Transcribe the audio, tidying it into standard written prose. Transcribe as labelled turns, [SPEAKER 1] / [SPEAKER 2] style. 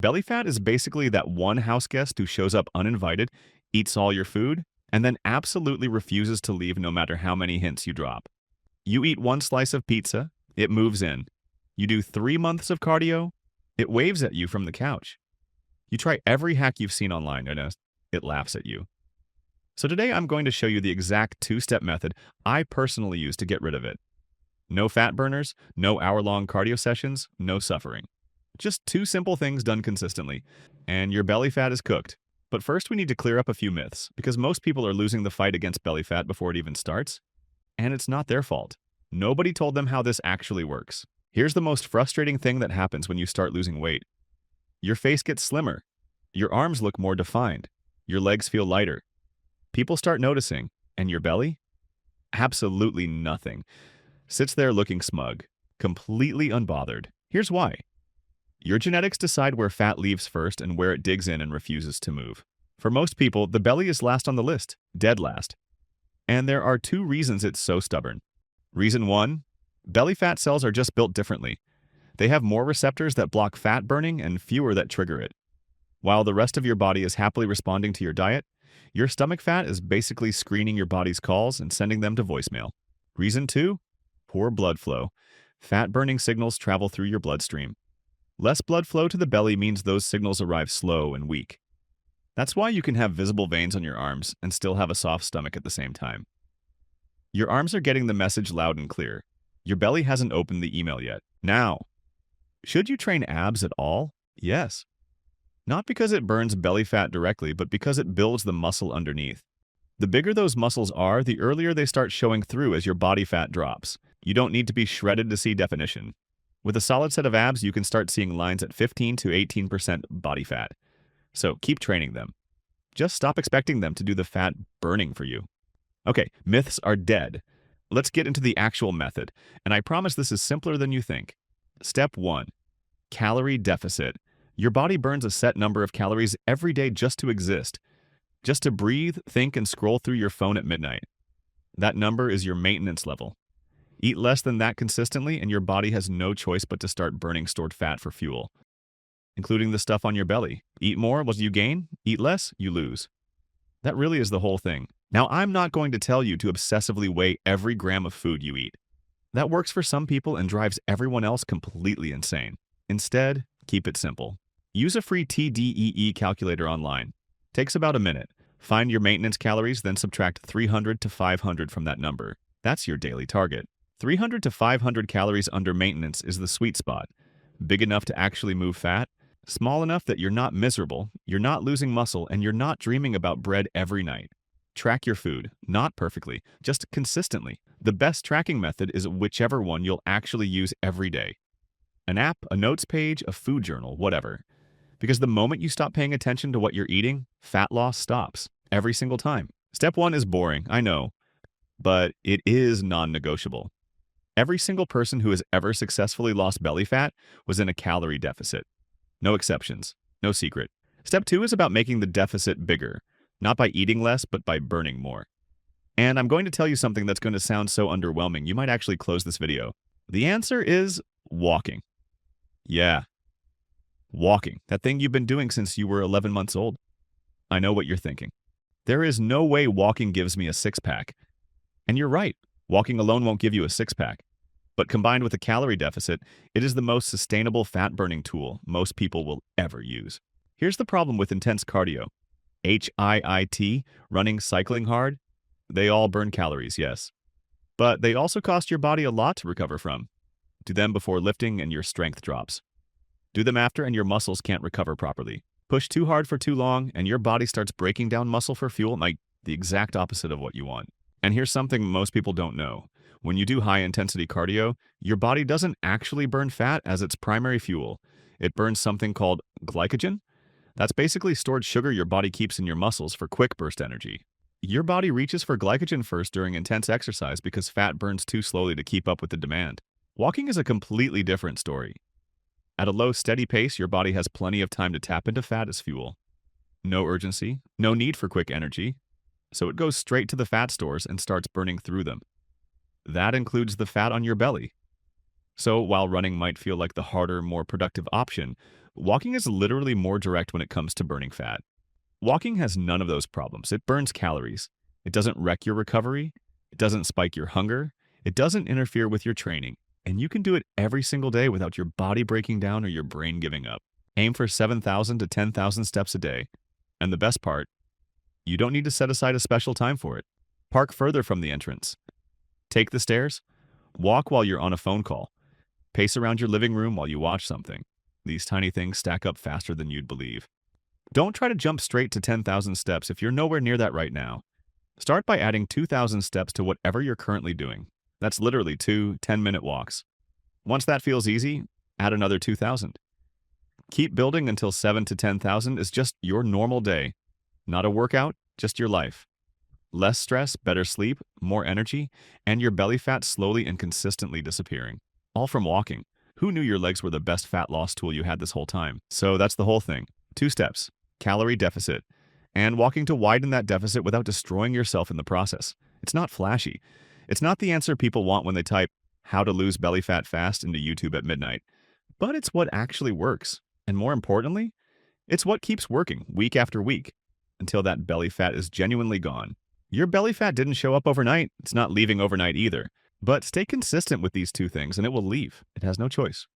[SPEAKER 1] Belly fat is basically that one house guest who shows up uninvited, eats all your food, and then absolutely refuses to leave no matter how many hints you drop. You eat one slice of pizza, it moves in. You do 3 months of cardio, it waves at you from the couch. You try every hack you've seen online, and it laughs at you. So today I'm going to show you the exact two-step method I personally use to get rid of it. No fat burners, no hour-long cardio sessions, no suffering. Just two simple things done consistently, and your belly fat is cooked. But first we need to clear up a few myths, because most people are losing the fight against belly fat before it even starts, and it's not their fault. Nobody told them how this actually works. Here's the most frustrating thing that happens when you start losing weight. Your face gets slimmer. Your arms look more defined. Your legs feel lighter. People start noticing, and your belly? Absolutely nothing. Sits there looking smug, completely unbothered. Here's why. Your genetics decide where fat leaves first and where it digs in and refuses to move. For most people, the belly is last on the list, dead last. And there are two reasons it's so stubborn. Reason one, belly fat cells are just built differently. They have more receptors that block fat burning and fewer that trigger it. While the rest of your body is happily responding to your diet, your stomach fat is basically screening your body's calls and sending them to voicemail. Reason two, poor blood flow. Fat-burning signals travel through your bloodstream. Less blood flow to the belly means those signals arrive slow and weak. That's why you can have visible veins on your arms and still have a soft stomach at the same time. Your arms are getting the message loud and clear. Your belly hasn't opened the email yet. Now, should you train abs at all? Yes. Not because it burns belly fat directly, but because it builds the muscle underneath. The bigger those muscles are, the earlier they start showing through as your body fat drops. You don't need to be shredded to see definition. With a solid set of abs, you can start seeing lines at 15 to 18% body fat. So keep training them. Just stop expecting them to do the fat burning for you. Okay, myths are dead. Let's get into the actual method, and I promise this is simpler than you think. Step 1. Calorie deficit. Your body burns a set number of calories every day just to exist. Just to breathe, think, and scroll through your phone at midnight. That number is your maintenance level. Eat less than that consistently, and your body has no choice but to start burning stored fat for fuel, including the stuff on your belly. Eat more, what do you gain? Eat less, you lose. That really is the whole thing. Now, I'm not going to tell you to obsessively weigh every gram of food you eat. That works for some people and drives everyone else completely insane. Instead, keep it simple. Use a free TDEE calculator online. Takes about a minute. Find your maintenance calories, then subtract 300 to 500 from that number. That's your daily target. 300 to 500 calories under maintenance is the sweet spot. Big enough to actually move fat, small enough that you're not miserable, you're not losing muscle, and you're not dreaming about bread every night. Track your food, not perfectly, just consistently. The best tracking method is whichever one you'll actually use every day. An app, a notes page, a food journal, whatever. Because the moment you stop paying attention to what you're eating, fat loss stops. Every single time. Step 1 is boring, I know, but it is non-negotiable. Every single person who has ever successfully lost belly fat was in a calorie deficit. No exceptions. No secret. Step 2 is about making the deficit bigger, not by eating less, but by burning more. And I'm going to tell you something that's going to sound so underwhelming, you might actually close this video. The answer is walking. Yeah. Walking. That thing you've been doing since you were 11 months old. I know what you're thinking. There is no way walking gives me a six-pack. And you're right. Walking alone won't give you a six-pack. But combined with a calorie deficit, it is the most sustainable fat-burning tool most people will ever use. Here's the problem with intense cardio. HIIT, running, cycling hard, they all burn calories, yes. But they also cost your body a lot to recover from. Do them before lifting and your strength drops. Do them after and your muscles can't recover properly. Push too hard for too long and your body starts breaking down muscle for fuel, like the exact opposite of what you want. And here's something most people don't know. When you do high-intensity cardio, your body doesn't actually burn fat as its primary fuel. It burns something called glycogen. That's basically stored sugar your body keeps in your muscles for quick burst energy. Your body reaches for glycogen first during intense exercise because fat burns too slowly to keep up with the demand. Walking is a completely different story. At a low, steady pace, your body has plenty of time to tap into fat as fuel. No urgency, no need for quick energy, so it goes straight to the fat stores and starts burning through them. That includes the fat on your belly. So while running might feel like the harder, more productive option, Walking is literally more direct when it comes to burning fat. Walking has none of those problems. It burns calories. It doesn't wreck your recovery. It doesn't spike your hunger. It doesn't interfere with your training. And you can do it every single day without your body breaking down or your brain giving up. Aim for 7,000 to 10,000 steps a day. And the best part, you don't need to set aside a special time for it. Park further from the entrance. Take the stairs. Walk while you're on a phone call. Pace around your living room while you watch something. These tiny things stack up faster than you'd believe. Don't try to jump straight to 10,000 steps if you're nowhere near that right now. Start by adding 2,000 steps to whatever you're currently doing. That's literally 2 10-minute walks. Once that feels easy, add another 2,000. Keep building until 7 to 10,000 is just your normal day. Not a workout, just your life. Less stress, better sleep, more energy, and your belly fat slowly and consistently disappearing. All from walking. Who knew your legs were the best fat loss tool you had this whole time? So that's the whole thing. 2 steps. Calorie deficit. And walking to widen that deficit without destroying yourself in the process. It's not flashy. It's not the answer people want when they type how to lose belly fat fast into YouTube at midnight. But it's what actually works. And more importantly, it's what keeps working week after week until that belly fat is genuinely gone. Your belly fat didn't show up overnight. It's not leaving overnight either. But stay consistent with these 2 things and it will leave. It has no choice.